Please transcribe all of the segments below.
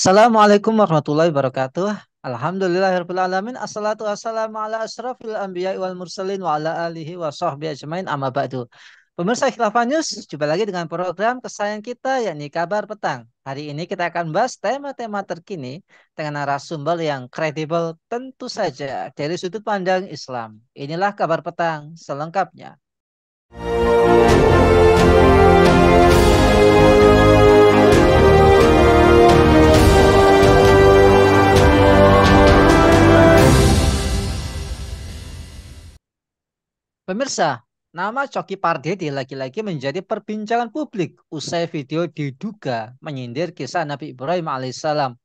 Assalamualaikum warahmatullahi wabarakatuh. Alhamdulillahirabbil alamin. Assalatu wassalamu ala asrofil anbiya'i wal mursalin wa ala alihi wa sahbihi ajmain amma ba'du. Pemirsa Khilafah News, jumpa lagi dengan program kesayangan kita yakni Kabar Petang. Hari ini kita akan bahas tema-tema terkini dengan narasumber yang kredibel tentu saja dari sudut pandang Islam. Inilah Kabar Petang selengkapnya. Pemirsa, nama Coki Pardede lagi-lagi menjadi perbincangan publik usai video diduga menyindir kisah Nabi Ibrahim alaihissalam.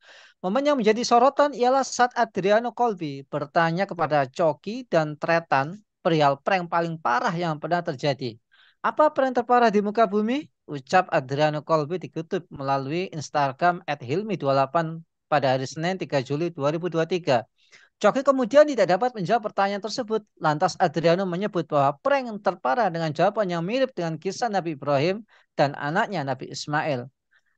Momen yang menjadi sorotan ialah saat Adriano Colby bertanya kepada Coki dan Tretan perihal prank paling parah yang pernah terjadi. Apa prank terparah di muka bumi? Ucap Adriano Colby dikutip melalui Instagram @hilmi28 pada hari Senin 3 Juli 2023. Coki kemudian tidak dapat menjawab pertanyaan tersebut. Lantas Adriano menyebut bahwa prank yang terparah dengan jawaban yang mirip dengan kisah Nabi Ibrahim dan anaknya Nabi Ismail.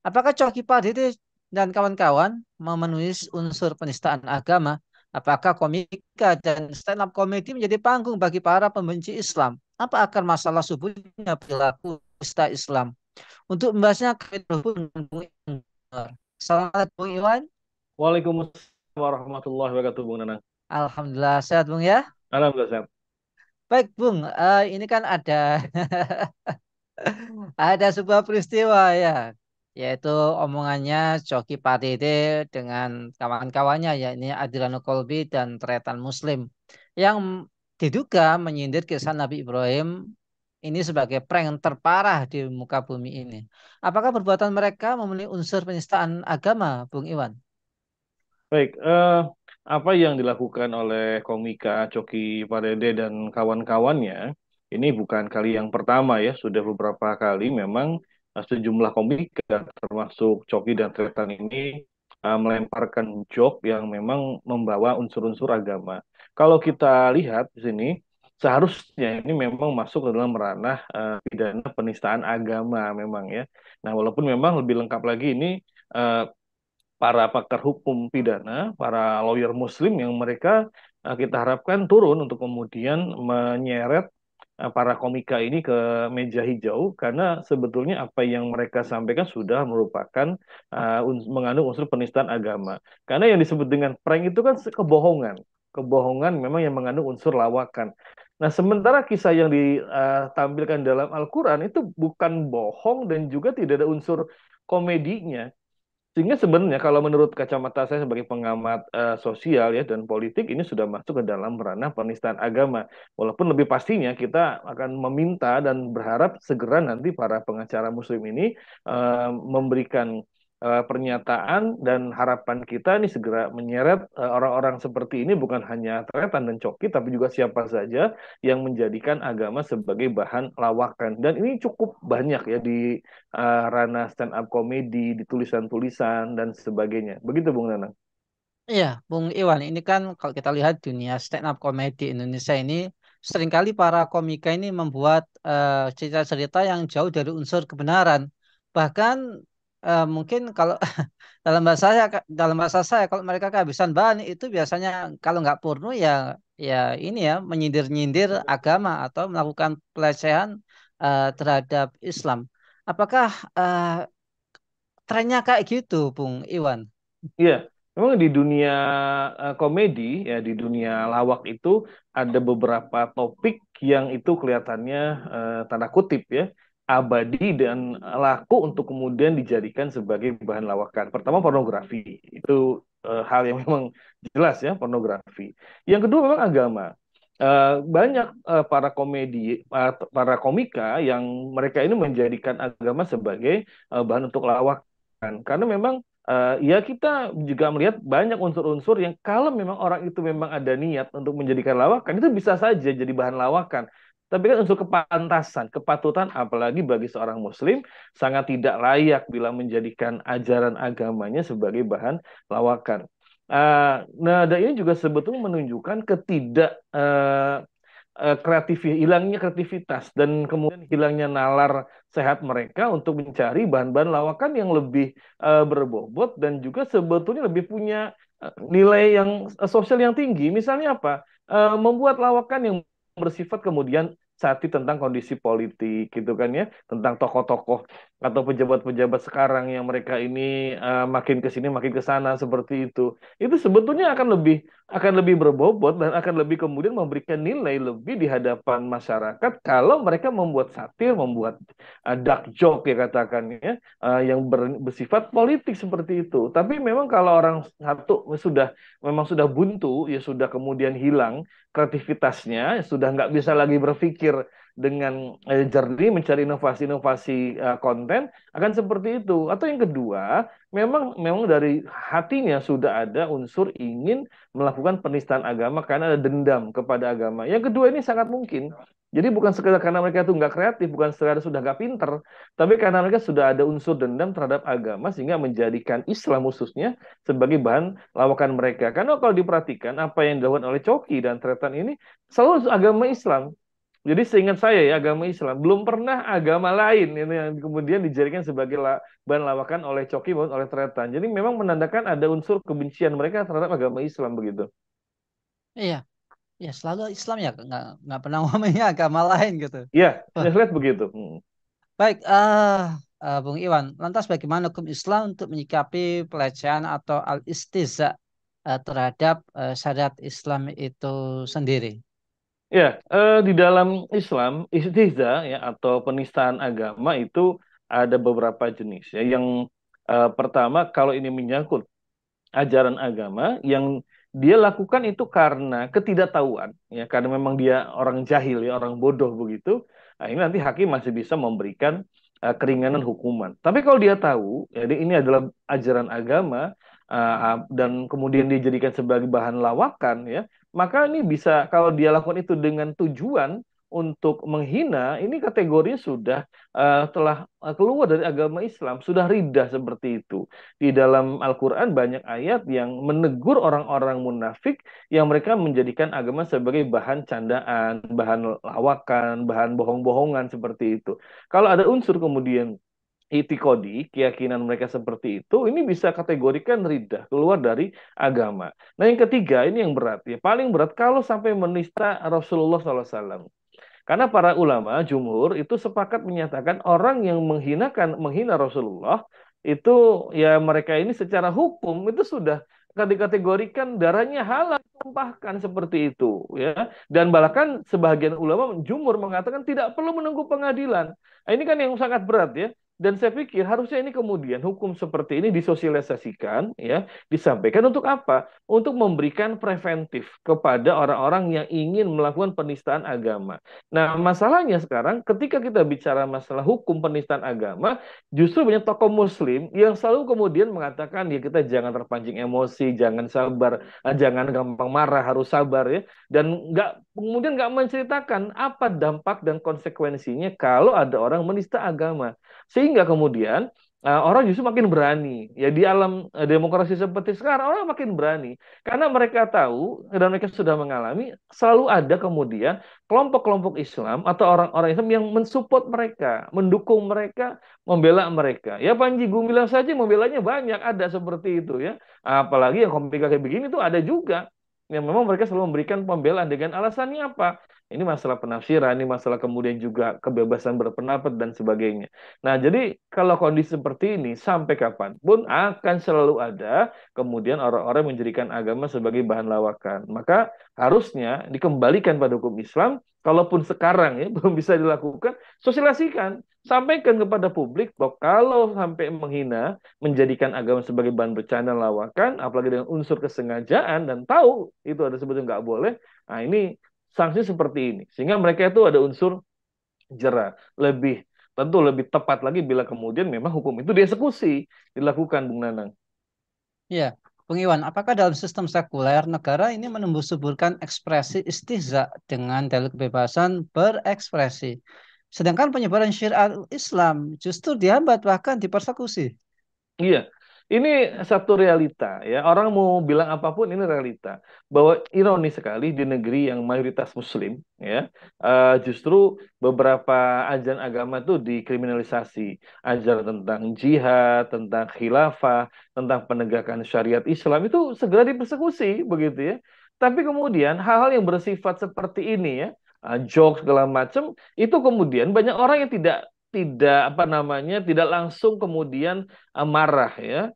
Apakah Coki Pardede dan kawan-kawan memenuhi unsur penistaan agama? Apakah komika dan stand up comedy menjadi panggung bagi para pembenci Islam? Apa akar masalah subuhnya perilaku penista Islam? Untuk membahasnya, kami terhubung dengan Bung Iwan. Selamat Bung Iwan. Waalaikumsalam warahmatullahi wabarakatuh, Bung Nanang. Alhamdulillah sehat Bung ya. Alhamdulillah sehat. Baik, Bung. Ini kan ada ada sebuah peristiwa ya, yaitu omongannya Coki Pardede dengan kawan-kawannya, yakni Adriano Colby dan Tretan Muslim, yang diduga menyindir kisah Nabi Ibrahim ini sebagai prank yang terparah di muka bumi ini. Apakah perbuatan mereka memenuhi unsur penistaan agama, Bung Iwan? Baik, apa yang dilakukan oleh komika Coki Pardede dan kawan-kawannya ini bukan kali yang pertama ya, sudah beberapa kali memang sejumlah komika termasuk Coki dan Tretan ini melemparkan joke yang memang membawa unsur-unsur agama. Kalau kita lihat di sini, seharusnya ini memang masuk ke dalam ranah pidana penistaan agama memang ya. Nah, walaupun memang lebih lengkap lagi ini eh, para pakar hukum pidana, para lawyer Muslim yang mereka kita harapkan turun untuk kemudian menyeret para komika ini ke meja hijau karena sebetulnya apa yang mereka sampaikan sudah merupakan mengandung unsur penistaan agama. Karena yang disebut dengan prank itu kan kebohongan. Kebohongan memang yang mengandung unsur lawakan. Nah, sementara kisah yang ditampilkan dalam Al-Quran itu bukan bohong dan juga tidak ada unsur komedinya. Sehingga sebenarnya kalau menurut kacamata saya sebagai pengamat sosial ya dan politik ini sudah masuk ke dalam ranah penistaan agama. Walaupun lebih pastinya kita akan meminta dan berharap segera nanti para pengacara Muslim ini memberikan pernyataan dan harapan kita ini segera menyeret orang-orang seperti ini bukan hanya Tretan dan Coki tapi juga siapa saja yang menjadikan agama sebagai bahan lawakan. Dan ini cukup banyak ya di ranah stand up comedy, di tulisan-tulisan dan sebagainya. Begitu Bung Nanang. Iya, Bung Iwan, ini kan kalau kita lihat dunia stand up comedy Indonesia ini seringkali para komika ini membuat cerita-cerita yang jauh dari unsur kebenaran. Bahkan mungkin kalau dalam bahasa saya kalau mereka kehabisan bahan itu biasanya kalau nggak porno ya ya ini ya menyindir-nyindir agama atau melakukan pelecehan terhadap Islam. Apakah trennya kayak gitu, Bung Iwan? Iya, memang di dunia komedi ya di dunia lawak itu ada beberapa topik yang itu kelihatannya tanda kutip ya abadi dan laku untuk kemudian dijadikan sebagai bahan lawakan. Pertama pornografi itu hal yang memang jelas ya pornografi. Yang kedua memang agama. Banyak para komedi, para komika yang mereka ini menjadikan agama sebagai bahan untuk lawakan. Karena memang ya kita juga melihat banyak unsur-unsur yang kalau memang orang itu memang ada niat untuk menjadikan lawakan itu bisa saja jadi bahan lawakan. Tapi kan unsur kepantasan, kepatutan apalagi bagi seorang muslim sangat tidak layak bila menjadikan ajaran agamanya sebagai bahan lawakan. Nah, dan ini juga sebetulnya menunjukkan hilangnya kreativitas dan kemudian hilangnya nalar sehat mereka untuk mencari bahan-bahan lawakan yang lebih berbobot dan juga sebetulnya lebih punya nilai yang sosial yang tinggi. Misalnya apa? Membuat lawakan yang bersifat kemudian sati tentang kondisi politik gitu kan ya, tentang tokoh-tokoh atau pejabat-pejabat sekarang yang mereka ini makin ke sini makin ke sana seperti itu. Itu sebetulnya akan lebih berbobot dan akan lebih kemudian memberikan nilai lebih di hadapan masyarakat kalau mereka membuat satir, membuat dark joke ya katakan ya, yang bersifat politik seperti itu. Tapi memang kalau orang satu memang sudah buntu, ya sudah kemudian hilang kreativitasnya, sudah nggak bisa lagi berpikir dengan jernih mencari inovasi-inovasi konten, akan seperti itu. Atau yang kedua, memang dari hatinya sudah ada unsur ingin melakukan penistaan agama karena ada dendam kepada agama. Yang kedua ini sangat mungkin. Jadi bukan sekedar karena mereka itu nggak kreatif, bukan sekedar sudah nggak pinter, tapi karena mereka sudah ada unsur dendam terhadap agama sehingga menjadikan Islam khususnya sebagai bahan lawakan mereka. Karena kalau diperhatikan apa yang dilakukan oleh Coki dan Tretan ini selalu agama Islam. Jadi seingat saya ya agama Islam belum pernah agama lain ini yang kemudian dijadikan sebagai bahan lawakan oleh Coki maupun oleh Tretan. Jadi memang menandakan ada unsur kebencian mereka terhadap agama Islam begitu. Iya, ya selalu Islam ya, nggak pernah ngomongnya agama lain gitu. Iya, Wah, saya lihat begitu. baik, Bung Iwan, lantas bagaimana hukum Islam untuk menyikapi pelecehan atau al-istiza terhadap syariat Islam itu sendiri? Ya, di dalam Islam istihza ya atau penistaan agama itu ada beberapa jenis ya. Yang pertama kalau ini menyangkut ajaran agama yang dia lakukan itu karena ketidaktahuan ya karena memang dia orang jahil ya orang bodoh begitu. Nah, ini nanti hakim masih bisa memberikan keringanan hukuman. Tapi kalau dia tahu jadi ini adalah ajaran agama dan kemudian dijadikan sebagai bahan lawakan ya, maka ini bisa kalau dia lakukan itu dengan tujuan untuk menghina, ini kategorinya sudah telah keluar dari agama Islam, sudah ridah seperti itu. Di dalam Al-Quran banyak ayat yang menegur orang-orang munafik yang mereka menjadikan agama sebagai bahan candaan, bahan lawakan, bahan bohong-bohongan seperti itu. Kalau ada unsur kemudian itikodi, keyakinan mereka seperti itu, ini bisa kategorikan ridah, keluar dari agama. Nah yang ketiga, ini yang berat, ya paling berat kalau sampai menista Rasulullah SAW. Karena para ulama jumhur itu sepakat menyatakan orang yang menghina Rasulullah itu ya mereka ini secara hukum itu sudah dikategorikan darahnya halal tumpahkan seperti itu ya. Dan bahkan sebagian ulama jumhur mengatakan tidak perlu menunggu pengadilan. Nah, ini kan yang sangat berat ya. Dan saya pikir harusnya ini kemudian hukum seperti ini disosialisasikan ya, disampaikan untuk apa? Untuk memberikan preventif kepada orang-orang yang ingin melakukan penistaan agama. Nah, masalahnya sekarang ketika kita bicara masalah hukum penistaan agama, justru banyak tokoh muslim yang selalu kemudian mengatakan ya kita jangan terpancing emosi, jangan sabar, jangan gampang marah, harus sabar ya. Dan kemudian nggak menceritakan apa dampak dan konsekuensinya kalau ada orang menista agama. Sehingga kemudian orang justru makin berani. Ya di alam demokrasi seperti sekarang orang makin berani karena mereka tahu dan mereka sudah mengalami selalu ada kemudian kelompok-kelompok Islam atau orang-orang Islam yang mensupport mereka, mendukung mereka, membela mereka. Ya Panji Gumilang saja membelanya banyak, ada seperti itu ya. Apalagi yang komika kayak begini tuh ada juga. Yang memang mereka selalu memberikan pembelaan dengan alasannya apa? Ini masalah penafsiran, ini masalah kemudian juga kebebasan berpendapat dan sebagainya. Nah, jadi kalau kondisi seperti ini sampai kapanpun akan selalu ada kemudian orang-orang menjadikan agama sebagai bahan lawakan. Maka harusnya dikembalikan pada hukum Islam, kalaupun sekarang ya belum bisa dilakukan, sosialisasikan, sampaikan kepada publik bahwa kalau sampai menghina, menjadikan agama sebagai bahan bercanda lawakan, apalagi dengan unsur kesengajaan dan tahu itu ada sebetulnya nggak boleh, nah ini sanksi seperti ini, sehingga mereka itu ada unsur jera, tentu lebih tepat lagi bila kemudian memang hukum itu dieksekusi, dilakukan, Bung Nanang. Iya, Bung Iwan, apakah dalam sistem sekuler negara ini menumbuh suburkan ekspresi istihza dengan dalil kebebasan berekspresi? Sedangkan penyebaran syariat Islam justru dihambat bahkan dipersekusi. Iya, Ini satu realita ya. Orang mau bilang apapun ini realita. Bahwa ironis sekali di negeri yang mayoritas Muslim ya, justru beberapa ajaran agama itu dikriminalisasi. Ajaran tentang jihad, tentang khilafah, tentang penegakan syariat Islam itu segera dipersekusi begitu ya. Tapi kemudian hal-hal yang bersifat seperti ini ya, jokes segala macam itu kemudian banyak orang yang tidak tidak apa namanya tidak langsung kemudian marah ya.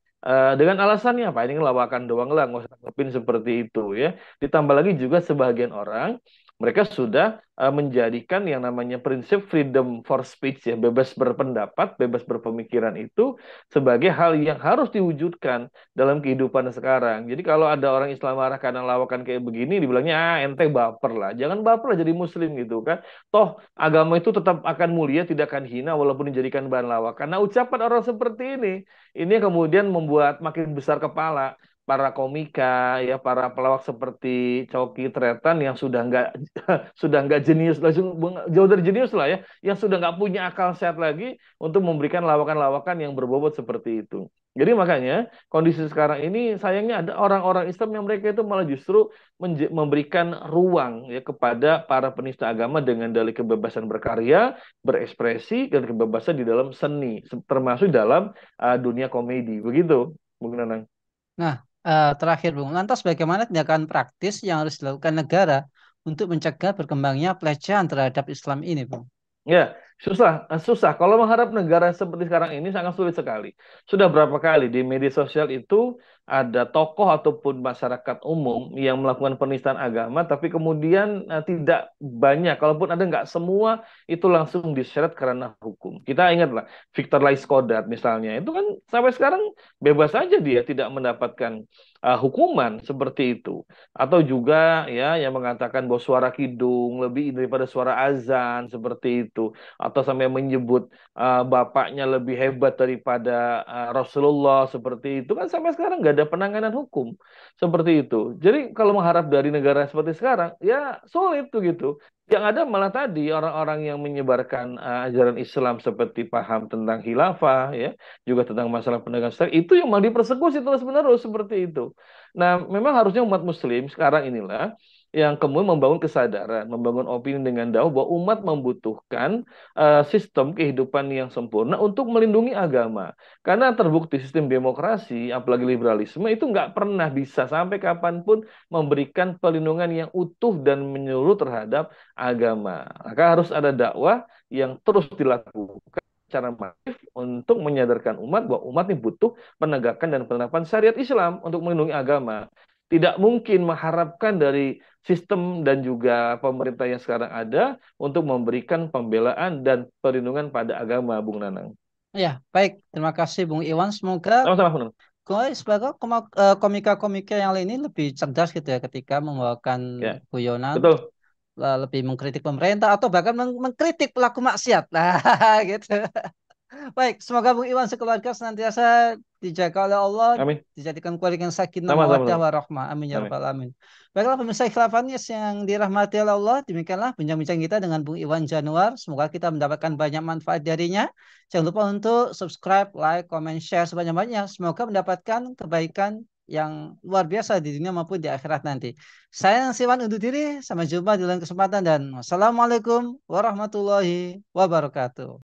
Dengan alasannya apa? Ini lawakan doang lah, nggak usah tanggepin seperti itu ya. Ditambah lagi juga sebagian orang mereka sudah menjadikan yang namanya prinsip freedom for speech ya, bebas berpendapat, bebas berpemikiran itu sebagai hal yang harus diwujudkan dalam kehidupan sekarang. Jadi kalau ada orang Islam marah karena lawakan kayak begini, dibilangnya ente baper lah. Jangan baper lah jadi Muslim gitu kan. Toh agama itu tetap akan mulia, tidak akan hina walaupun dijadikan bahan lawakan. Nah ucapan orang seperti ini yang kemudian membuat makin besar kepala para komika ya para pelawak seperti Coki Tretan yang sudah nggak sudah nggak jenius langsung jauh dari jenius lah ya yang sudah nggak punya akal sehat lagi untuk memberikan lawakan-lawakan yang berbobot seperti itu. Jadi makanya kondisi sekarang ini sayangnya ada orang-orang Islam yang mereka itu malah justru memberikan ruang ya kepada para penista agama dengan dalih kebebasan berkarya, berekspresi dan kebebasan di dalam seni termasuk dalam dunia komedi. Begitu, Bung Nanang. Nah, terakhir Bung, lantas bagaimana tindakan praktis yang harus dilakukan negara untuk mencegah berkembangnya pelecehan terhadap Islam ini, Bung? Ya, susah. Kalau mengharap negara seperti sekarang ini sangat sulit sekali. Sudah berapa kali di media sosial itu ada tokoh ataupun masyarakat umum yang melakukan penistaan agama, tapi kemudian tidak banyak, kalaupun ada nggak semua itu langsung diseret karena hukum. Kita ingatlah Victor Laiskodat misalnya, itu kan sampai sekarang bebas saja dia tidak mendapatkan hukuman seperti itu. Atau juga ya yang mengatakan bahwa suara kidung lebih daripada suara azan seperti itu atau sampai menyebut bapaknya lebih hebat daripada Rasulullah seperti itu kan sampai sekarang nggak ada penanganan hukum seperti itu. Jadi kalau mengharap dari negara seperti sekarang ya sulit tuh gitu. Yang ada malah tadi orang-orang yang menyebarkan ajaran Islam seperti paham tentang khilafah ya, juga tentang masalah penegakan syariat itu yang malah dipersekusi terus-menerus seperti itu. Nah, memang harusnya umat Muslim sekarang inilah yang kemudian membangun kesadaran, membangun opini dengan jauh bahwa umat membutuhkan sistem kehidupan yang sempurna untuk melindungi agama. Karena terbukti sistem demokrasi, apalagi liberalisme, itu nggak pernah bisa sampai kapanpun memberikan perlindungan yang utuh dan menyeluruh terhadap agama. Maka harus ada dakwah yang terus dilakukan secara masif untuk menyadarkan umat bahwa umat ini butuh penegakan dan penerapan syariat Islam untuk melindungi agama. Tidak mungkin mengharapkan dari sistem dan juga pemerintah yang sekarang ada untuk memberikan pembelaan dan perlindungan pada agama, Bung Nanang. Ya, baik. Terima kasih Bung Iwan. Semoga Sama-sama, Bung Nanang. semoga komika-komika yang lain ini lebih cerdas gitu ya ketika membawakan Ya, guyonan, betul. lebih mengkritik pemerintah atau bahkan mengkritik pelaku maksiat. Nah, gitu. Baik, semoga Bung Iwan sekeluarga senantiasa dijaga oleh Allah, Amin. dijadikan keluarga yang sakinah Sama-sama, mawaddah Bung Nanang. warahmah. Amin ya Amin. rabbal alamin. Baiklah pemirsa Khilafanius yang dirahmati oleh Allah, demikianlah bincang-bincang kita dengan Bung Iwan Januar. Semoga kita mendapatkan banyak manfaat darinya. Jangan lupa untuk subscribe, like, comment, share sebanyak-banyaknya. Semoga mendapatkan kebaikan yang luar biasa di dunia maupun di akhirat nanti. Saya Siwan undur diri, sampai jumpa di lain kesempatan dan wassalamualaikum warahmatullahi wabarakatuh.